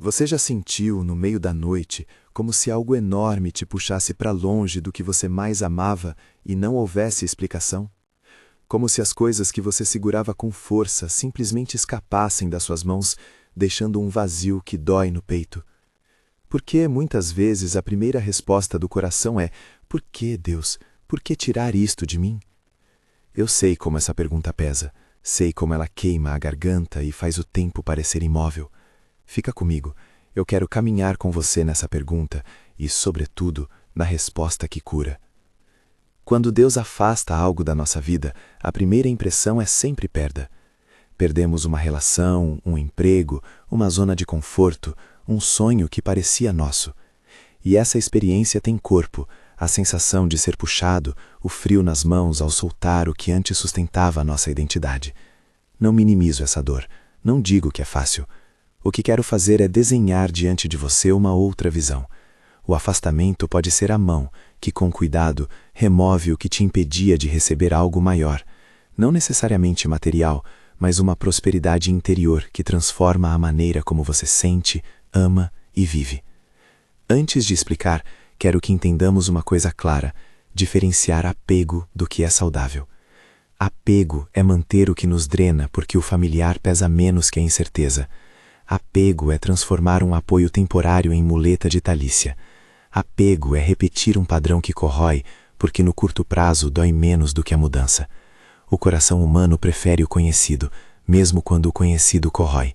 Você já sentiu, no meio da noite, como se algo enorme te puxasse para longe do que você mais amava e não houvesse explicação? Como se as coisas que você segurava com força simplesmente escapassem das suas mãos, deixando um vazio que dói no peito? Porque, muitas vezes, a primeira resposta do coração é: por que, Deus? Por que tirar isto de mim? Eu sei como essa pergunta pesa, sei como ela queima a garganta e faz o tempo parecer imóvel. Fica comigo, eu quero caminhar com você nessa pergunta e, sobretudo, na resposta que cura. Quando Deus afasta algo da nossa vida, a primeira impressão é sempre perda. Perdemos uma relação, um emprego, uma zona de conforto, um sonho que parecia nosso. E essa experiência tem corpo, a sensação de ser puxado, o frio nas mãos ao soltar o que antes sustentava a nossa identidade. Não minimizo essa dor, não digo que é fácil. O que quero fazer é desenhar diante de você uma outra visão. O afastamento pode ser a mão, que com cuidado remove o que te impedia de receber algo maior, não necessariamente material, mas uma prosperidade interior que transforma a maneira como você sente, ama e vive. Antes de explicar, quero que entendamos uma coisa clara: diferenciar apego do que é saudável. Apego é manter o que nos drena porque o familiar pesa menos que a incerteza. Apego é transformar um apoio temporário em muleta de talícia. Apego é repetir um padrão que corrói, porque no curto prazo dói menos do que a mudança. O coração humano prefere o conhecido, mesmo quando o conhecido corrói.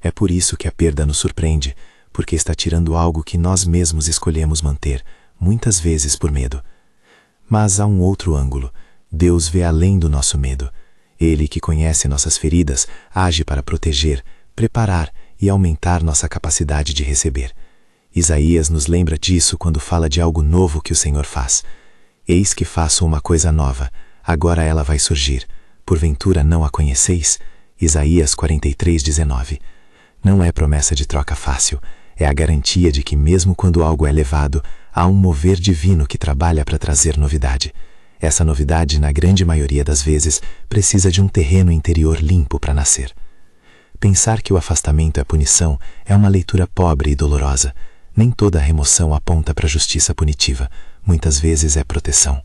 É por isso que a perda nos surpreende, porque está tirando algo que nós mesmos escolhemos manter, muitas vezes por medo. Mas há um outro ângulo. Deus vê além do nosso medo. Ele, que conhece nossas feridas, age para proteger, preparar e aumentar nossa capacidade de receber. Isaías nos lembra disso quando fala de algo novo que o Senhor faz. Eis que faço uma coisa nova, agora ela vai surgir. Porventura não a conheceis? Isaías 43:19. Não é promessa de troca fácil, é a garantia de que mesmo quando algo é levado, há um mover divino que trabalha para trazer novidade. Essa novidade, na grande maioria das vezes, precisa de um terreno interior limpo para nascer. Pensar que o afastamento é punição é uma leitura pobre e dolorosa. Nem toda remoção aponta para a justiça punitiva, muitas vezes é proteção.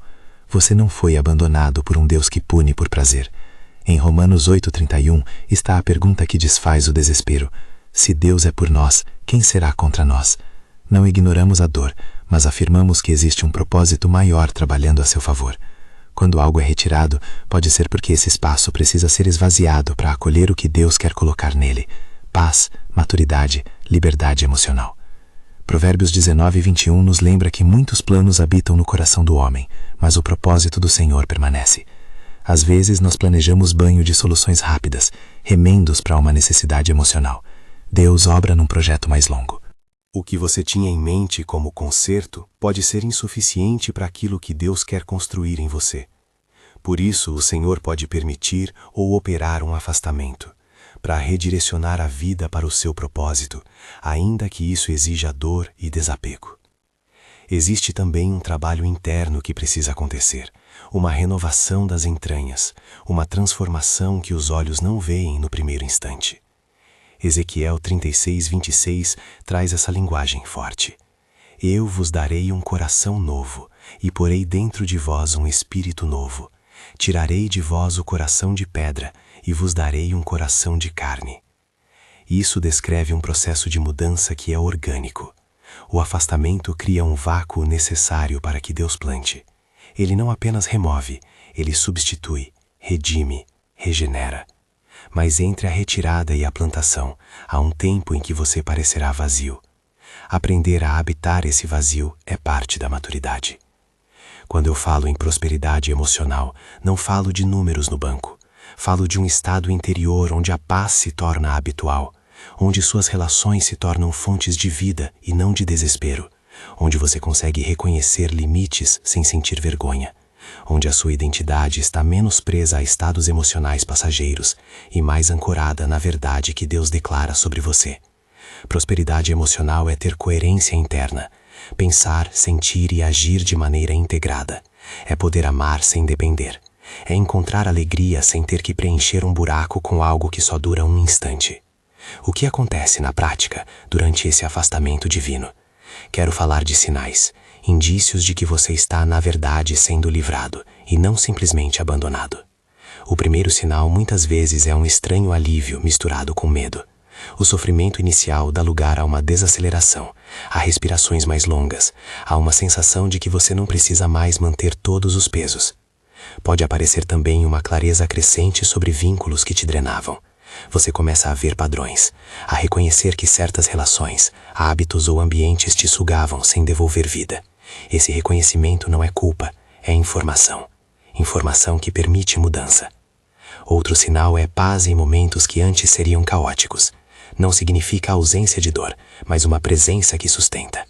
Você não foi abandonado por um Deus que pune por prazer. Em Romanos 8:31 está a pergunta que desfaz o desespero: se Deus é por nós, quem será contra nós? Não ignoramos a dor, mas afirmamos que existe um propósito maior trabalhando a seu favor. Quando algo é retirado, pode ser porque esse espaço precisa ser esvaziado para acolher o que Deus quer colocar nele: paz, maturidade, liberdade emocional. Provérbios 19:21 nos lembra que muitos planos habitam no coração do homem, mas o propósito do Senhor permanece. Às vezes nós planejamos banho de soluções rápidas, remendos para uma necessidade emocional. Deus obra num projeto mais longo. O que você tinha em mente como conserto pode ser insuficiente para aquilo que Deus quer construir em você. Por isso, o Senhor pode permitir ou operar um afastamento, para redirecionar a vida para o seu propósito, ainda que isso exija dor e desapego. Existe também um trabalho interno que precisa acontecer, uma renovação das entranhas, uma transformação que os olhos não veem no primeiro instante. Ezequiel 36:26 traz essa linguagem forte. Eu vos darei um coração novo, e porei dentro de vós um espírito novo. Tirarei de vós o coração de pedra, e vos darei um coração de carne. Isso descreve um processo de mudança que é orgânico. O afastamento cria um vácuo necessário para que Deus plante. Ele não apenas remove, ele substitui, redime, regenera. Mas entre a retirada e a plantação, há um tempo em que você parecerá vazio. Aprender a habitar esse vazio é parte da maturidade. Quando eu falo em prosperidade emocional, não falo de números no banco. Falo de um estado interior onde a paz se torna habitual, onde suas relações se tornam fontes de vida e não de desespero, onde você consegue reconhecer limites sem sentir vergonha, onde a sua identidade está menos presa a estados emocionais passageiros e mais ancorada na verdade que Deus declara sobre você. Prosperidade emocional é ter coerência interna, pensar, sentir e agir de maneira integrada. É poder amar sem depender. É encontrar alegria sem ter que preencher um buraco com algo que só dura um instante. O que acontece na prática durante esse afastamento divino? Quero falar de sinais, indícios de que você está, na verdade, sendo livrado e não simplesmente abandonado. O primeiro sinal muitas vezes é um estranho alívio misturado com medo. O sofrimento inicial dá lugar a uma desaceleração, a respirações mais longas, a uma sensação de que você não precisa mais manter todos os pesos. Pode aparecer também uma clareza crescente sobre vínculos que te drenavam. Você começa a ver padrões, a reconhecer que certas relações, hábitos ou ambientes te sugavam sem devolver vida. Esse reconhecimento não é culpa, é informação. Informação que permite mudança. Outro sinal é paz em momentos que antes seriam caóticos. Não significa ausência de dor, mas uma presença que sustenta.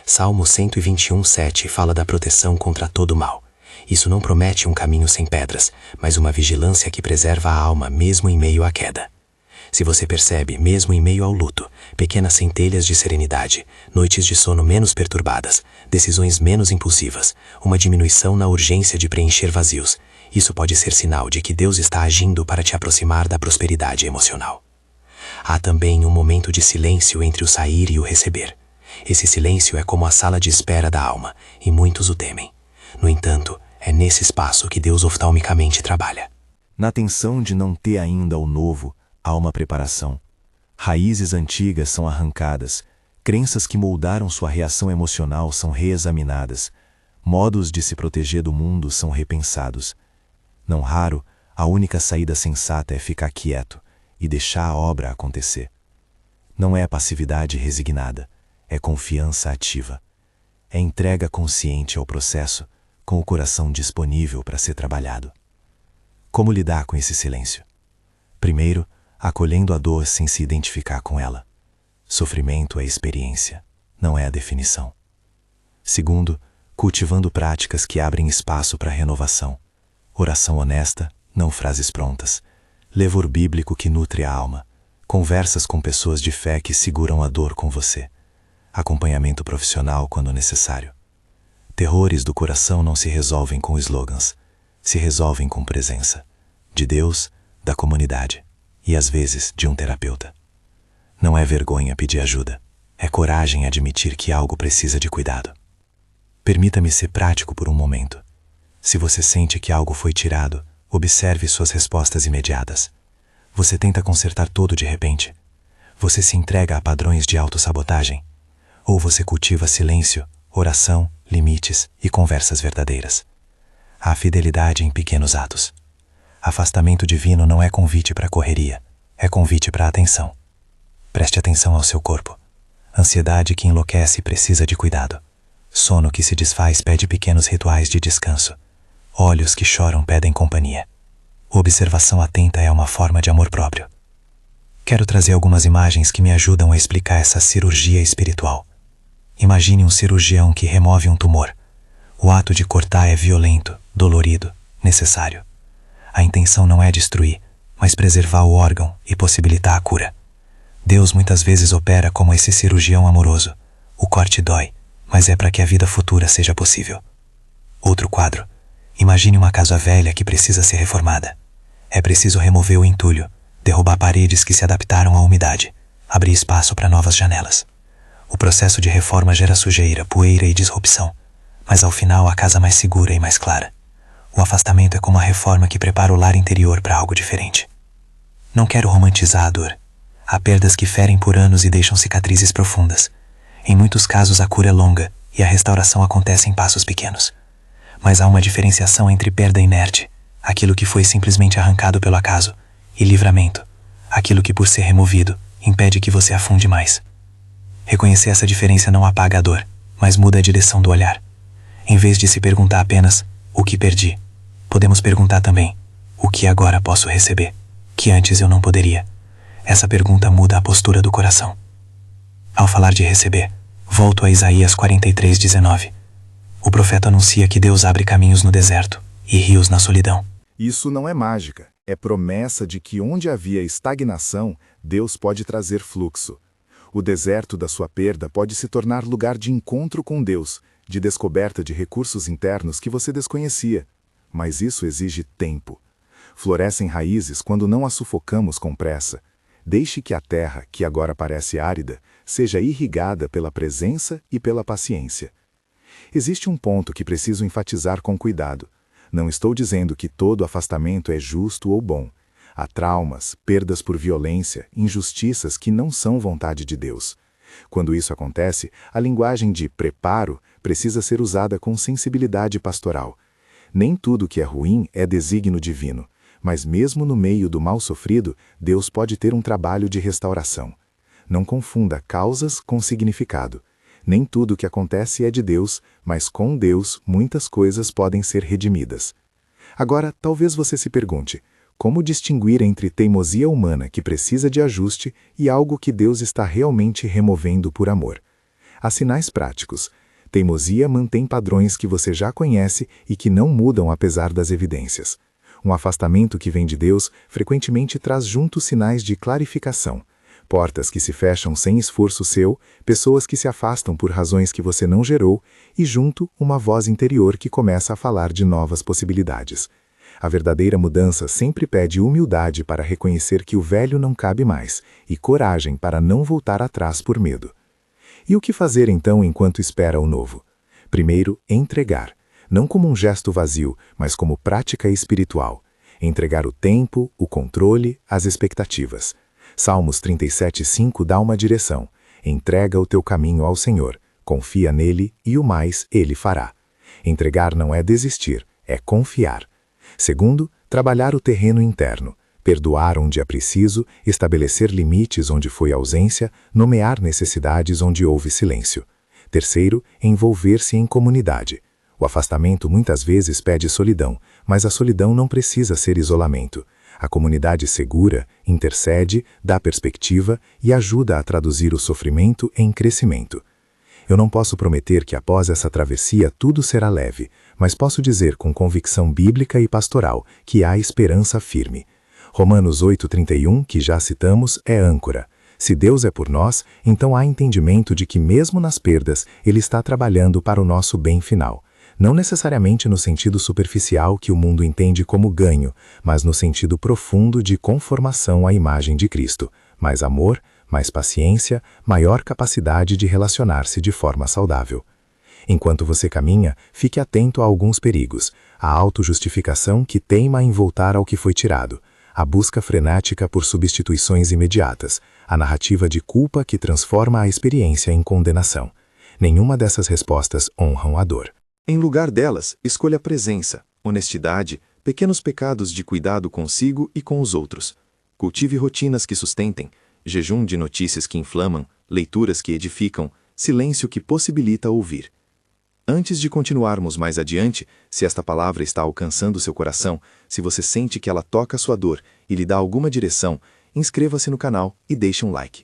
Salmo 121:7 fala da proteção contra todo mal. Isso não promete um caminho sem pedras, mas uma vigilância que preserva a alma mesmo em meio à queda. Se você percebe, mesmo em meio ao luto, pequenas centelhas de serenidade, noites de sono menos perturbadas, decisões menos impulsivas, uma diminuição na urgência de preencher vazios, isso pode ser sinal de que Deus está agindo para te aproximar da prosperidade emocional. Há também um momento de silêncio entre o sair e o receber. Esse silêncio é como a sala de espera da alma, e muitos o temem. No entanto, é nesse espaço que Deus oftalmicamente trabalha. Na tensão de não ter ainda o novo, há uma preparação. Raízes antigas são arrancadas, crenças que moldaram sua reação emocional são reexaminadas, modos de se proteger do mundo são repensados. Não raro, a única saída sensata é ficar quieto e deixar a obra acontecer. Não é passividade resignada, é confiança ativa. É entrega consciente ao processo, com o coração disponível para ser trabalhado. Como lidar com esse silêncio? Primeiro, acolhendo a dor sem se identificar com ela. Sofrimento é experiência, não é a definição. Segundo, cultivando práticas que abrem espaço para renovação. Oração honesta, não frases prontas. Levor bíblico que nutre a alma. Conversas com pessoas de fé que seguram a dor com você. Acompanhamento profissional quando necessário. Terrores do coração não se resolvem com slogans, se resolvem com presença. De Deus, da comunidade e às vezes de um terapeuta. Não é vergonha pedir ajuda, é coragem admitir que algo precisa de cuidado. Permita-me ser prático por um momento. Se você sente que algo foi tirado, observe suas respostas imediatas. Você tenta consertar tudo de repente? Você se entrega a padrões de autossabotagem? Ou você cultiva silêncio, oração, limites e conversas verdadeiras? Há fidelidade em pequenos atos. Afastamento divino não é convite para correria, é convite para atenção. Preste atenção ao seu corpo. Ansiedade que enlouquece precisa de cuidado. Sono que se desfaz pede pequenos rituais de descanso. Olhos que choram pedem companhia. Observação atenta é uma forma de amor próprio. Quero trazer algumas imagens que me ajudam a explicar essa cirurgia espiritual. Imagine um cirurgião que remove um tumor. O ato de cortar é violento, dolorido, necessário. A intenção não é destruir, mas preservar o órgão e possibilitar a cura. Deus muitas vezes opera como esse cirurgião amoroso. O corte dói, mas é para que a vida futura seja possível. Outro quadro. Imagine uma casa velha que precisa ser reformada. É preciso remover o entulho, derrubar paredes que se adaptaram à umidade, abrir espaço para novas janelas. O processo de reforma gera sujeira, poeira e disrupção, mas ao final a casa mais segura e mais clara. O afastamento é como a reforma que prepara o lar interior para algo diferente. Não quero romantizar a dor. Há perdas que ferem por anos e deixam cicatrizes profundas. Em muitos casos a cura é longa e a restauração acontece em passos pequenos. Mas há uma diferenciação entre perda inerte, aquilo que foi simplesmente arrancado pelo acaso, e livramento, aquilo que por ser removido, impede que você afunde mais. Reconhecer essa diferença não apaga a dor, mas muda a direção do olhar. Em vez de se perguntar apenas, o que perdi? Podemos perguntar também, o que agora posso receber, que antes eu não poderia? Essa pergunta muda a postura do coração. Ao falar de receber, volto a Isaías 43:19. O profeta anuncia que Deus abre caminhos no deserto e rios na solidão. Isso não é mágica, é promessa de que onde havia estagnação, Deus pode trazer fluxo. O deserto da sua perda pode se tornar lugar de encontro com Deus, de descoberta de recursos internos que você desconhecia. Mas isso exige tempo. Florescem raízes quando não as sufocamos com pressa. Deixe que a terra, que agora parece árida, seja irrigada pela presença e pela paciência. Existe um ponto que preciso enfatizar com cuidado. Não estou dizendo que todo afastamento é justo ou bom. Há traumas, perdas por violência, injustiças que não são vontade de Deus. Quando isso acontece, a linguagem de preparo precisa ser usada com sensibilidade pastoral. Nem tudo que é ruim é desígnio divino, mas mesmo no meio do mal sofrido, Deus pode ter um trabalho de restauração. Não confunda causas com significado. Nem tudo que acontece é de Deus, mas com Deus muitas coisas podem ser redimidas. Agora, talvez você se pergunte, como distinguir entre teimosia humana que precisa de ajuste e algo que Deus está realmente removendo por amor? Há sinais práticos. Teimosia mantém padrões que você já conhece e que não mudam apesar das evidências. Um afastamento que vem de Deus frequentemente traz junto sinais de clarificação. Portas que se fecham sem esforço seu, pessoas que se afastam por razões que você não gerou, e junto uma voz interior que começa a falar de novas possibilidades. A verdadeira mudança sempre pede humildade para reconhecer que o velho não cabe mais, e coragem para não voltar atrás por medo. E o que fazer então enquanto espera o novo? Primeiro, entregar. Não como um gesto vazio, mas como prática espiritual. Entregar o tempo, o controle, as expectativas. Salmos 37:5 dá uma direção. Entrega o teu caminho ao Senhor, confia nele e o mais ele fará. Entregar não é desistir, é confiar. Segundo, trabalhar o terreno interno. Perdoar onde é preciso, estabelecer limites onde foi ausência, nomear necessidades onde houve silêncio. Terceiro, envolver-se em comunidade. O afastamento muitas vezes pede solidão, mas a solidão não precisa ser isolamento. A comunidade segura, intercede, dá perspectiva e ajuda a traduzir o sofrimento em crescimento. Eu não posso prometer que após essa travessia tudo será leve, mas posso dizer com convicção bíblica e pastoral que há esperança firme. Romanos 8:31, que já citamos, é âncora. Se Deus é por nós, então há entendimento de que mesmo nas perdas, Ele está trabalhando para o nosso bem final. Não necessariamente no sentido superficial que o mundo entende como ganho, mas no sentido profundo de conformação à imagem de Cristo. Mais amor, mais paciência, maior capacidade de relacionar-se de forma saudável. Enquanto você caminha, fique atento a alguns perigos. A autojustificação que teima em voltar ao que foi tirado. A busca frenética por substituições imediatas. A narrativa de culpa que transforma a experiência em condenação. Nenhuma dessas respostas honram a dor. Em lugar delas, escolha presença, honestidade, pequenos pecados de cuidado consigo e com os outros. Cultive rotinas que sustentem, jejum de notícias que inflamam, leituras que edificam, silêncio que possibilita ouvir. Antes de continuarmos mais adiante, se esta palavra está alcançando seu coração, se você sente que ela toca sua dor e lhe dá alguma direção, inscreva-se no canal e deixe um like.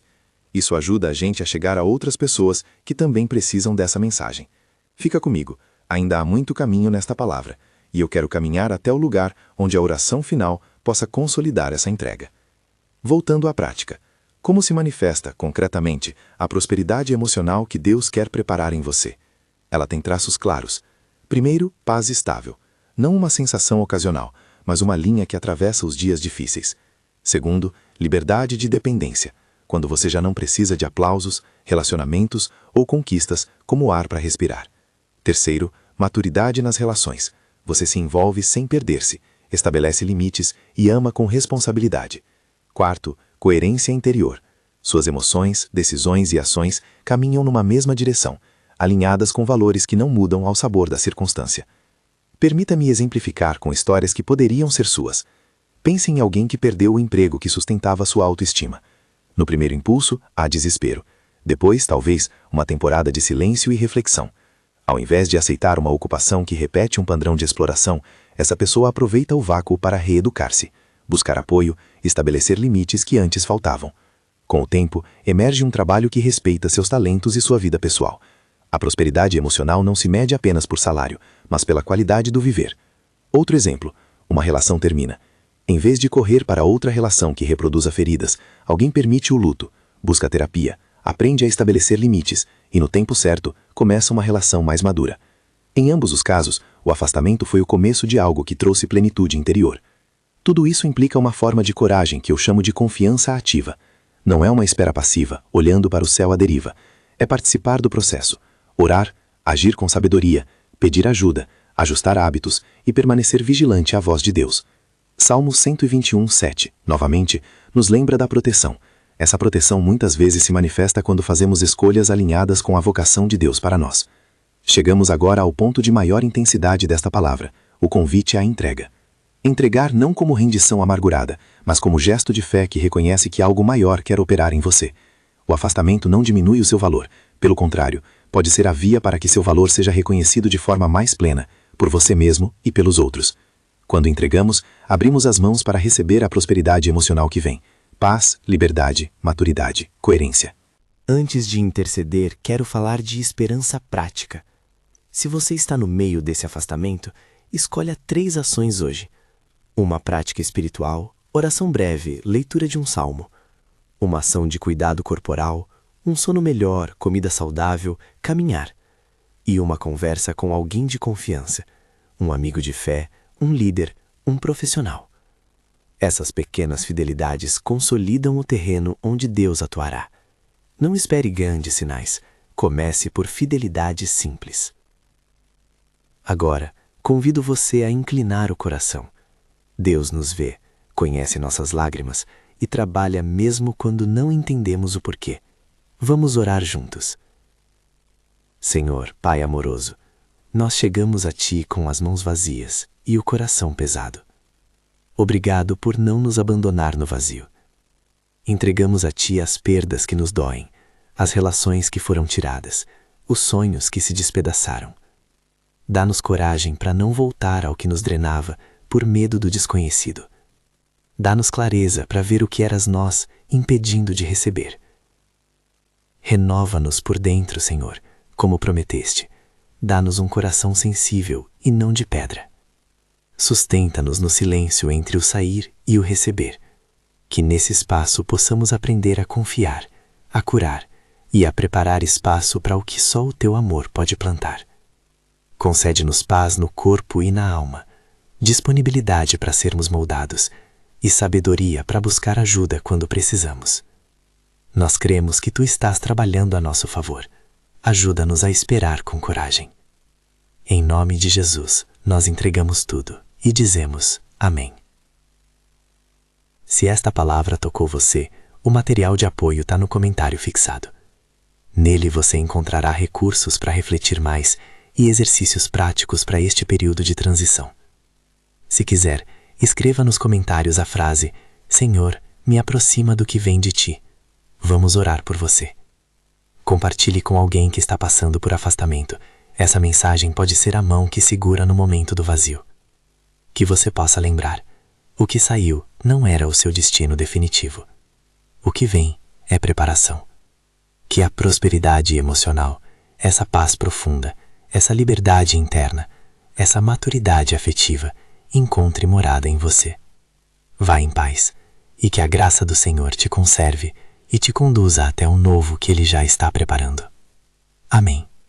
Isso ajuda a gente a chegar a outras pessoas que também precisam dessa mensagem. Fica comigo. Ainda há muito caminho nesta palavra, e eu quero caminhar até o lugar onde a oração final possa consolidar essa entrega. Voltando à prática, como se manifesta, concretamente, a prosperidade emocional que Deus quer preparar em você? Ela tem traços claros. Primeiro, paz estável. Não uma sensação ocasional, mas uma linha que atravessa os dias difíceis. Segundo, liberdade de dependência, quando você já não precisa de aplausos, relacionamentos ou conquistas como ar para respirar. Terceiro, maturidade nas relações. Você se envolve sem perder-se, estabelece limites e ama com responsabilidade. Quarto, coerência interior. Suas emoções, decisões e ações caminham numa mesma direção, alinhadas com valores que não mudam ao sabor da circunstância. Permita-me exemplificar com histórias que poderiam ser suas. Pense em alguém que perdeu o emprego que sustentava sua autoestima. No primeiro impulso, há desespero. Depois, talvez, uma temporada de silêncio e reflexão. Ao invés de aceitar uma ocupação que repete um padrão de exploração, essa pessoa aproveita o vácuo para reeducar-se, buscar apoio, estabelecer limites que antes faltavam. Com o tempo, emerge um trabalho que respeita seus talentos e sua vida pessoal. A prosperidade emocional não se mede apenas por salário, mas pela qualidade do viver. Outro exemplo, uma relação termina. Em vez de correr para outra relação que reproduza feridas, alguém permite o luto, busca terapia, aprende a estabelecer limites e, no tempo certo, começa uma relação mais madura. Em ambos os casos, o afastamento foi o começo de algo que trouxe plenitude interior. Tudo isso implica uma forma de coragem que eu chamo de confiança ativa. Não é uma espera passiva, olhando para o céu à deriva. É participar do processo. Orar, agir com sabedoria, pedir ajuda, ajustar hábitos e permanecer vigilante à voz de Deus. Salmo 121, 7, novamente, nos lembra da proteção. Essa proteção muitas vezes se manifesta quando fazemos escolhas alinhadas com a vocação de Deus para nós. Chegamos agora ao ponto de maior intensidade desta palavra, o convite à entrega. Entregar não como rendição amargurada, mas como gesto de fé que reconhece que algo maior quer operar em você. O afastamento não diminui o seu valor, pelo contrário, pode ser a via para que seu valor seja reconhecido de forma mais plena, por você mesmo e pelos outros. Quando entregamos, abrimos as mãos para receber a prosperidade emocional que vem. Paz, liberdade, maturidade, coerência. Antes de interceder, quero falar de esperança prática. Se você está no meio desse afastamento, escolha 3 ações hoje. Uma prática espiritual, oração breve, leitura de um salmo. Uma ação de cuidado corporal, um sono melhor, comida saudável, caminhar. E uma conversa com alguém de confiança, um amigo de fé, um líder, um profissional. Essas pequenas fidelidades consolidam o terreno onde Deus atuará. Não espere grandes sinais. Comece por fidelidade simples. Agora, convido você a inclinar o coração. Deus nos vê, conhece nossas lágrimas e trabalha mesmo quando não entendemos o porquê. Vamos orar juntos. Senhor, Pai amoroso, nós chegamos a Ti com as mãos vazias e o coração pesado. Obrigado por não nos abandonar no vazio. Entregamos a Ti as perdas que nos doem, as relações que foram tiradas, os sonhos que se despedaçaram. Dá-nos coragem para não voltar ao que nos drenava por medo do desconhecido. Dá-nos clareza para ver o que eras nós, impedindo de receber. Renova-nos por dentro, Senhor, como prometeste. Dá-nos um coração sensível e não de pedra. Sustenta-nos no silêncio entre o sair e o receber. Que nesse espaço possamos aprender a confiar, a curar e a preparar espaço para o que só o Teu amor pode plantar. Concede-nos paz no corpo e na alma, disponibilidade para sermos moldados e sabedoria para buscar ajuda quando precisamos. Nós cremos que Tu estás trabalhando a nosso favor. Ajuda-nos a esperar com coragem. Em nome de Jesus, nós entregamos tudo e dizemos amém. Se esta palavra tocou você, o material de apoio está no comentário fixado. Nele você encontrará recursos para refletir mais e exercícios práticos para este período de transição. Se quiser, escreva nos comentários a frase: Senhor, me aproxima do que vem de Ti. Vamos orar por você. Compartilhe com alguém que está passando por afastamento. Essa mensagem pode ser a mão que segura no momento do vazio. Que você possa lembrar: o que saiu não era o seu destino definitivo. O que vem é preparação. Que a prosperidade emocional, essa paz profunda, essa liberdade interna, essa maturidade afetiva encontre morada em você. Vá em paz e que a graça do Senhor te conserve e te conduza até o novo que Ele já está preparando. Amém.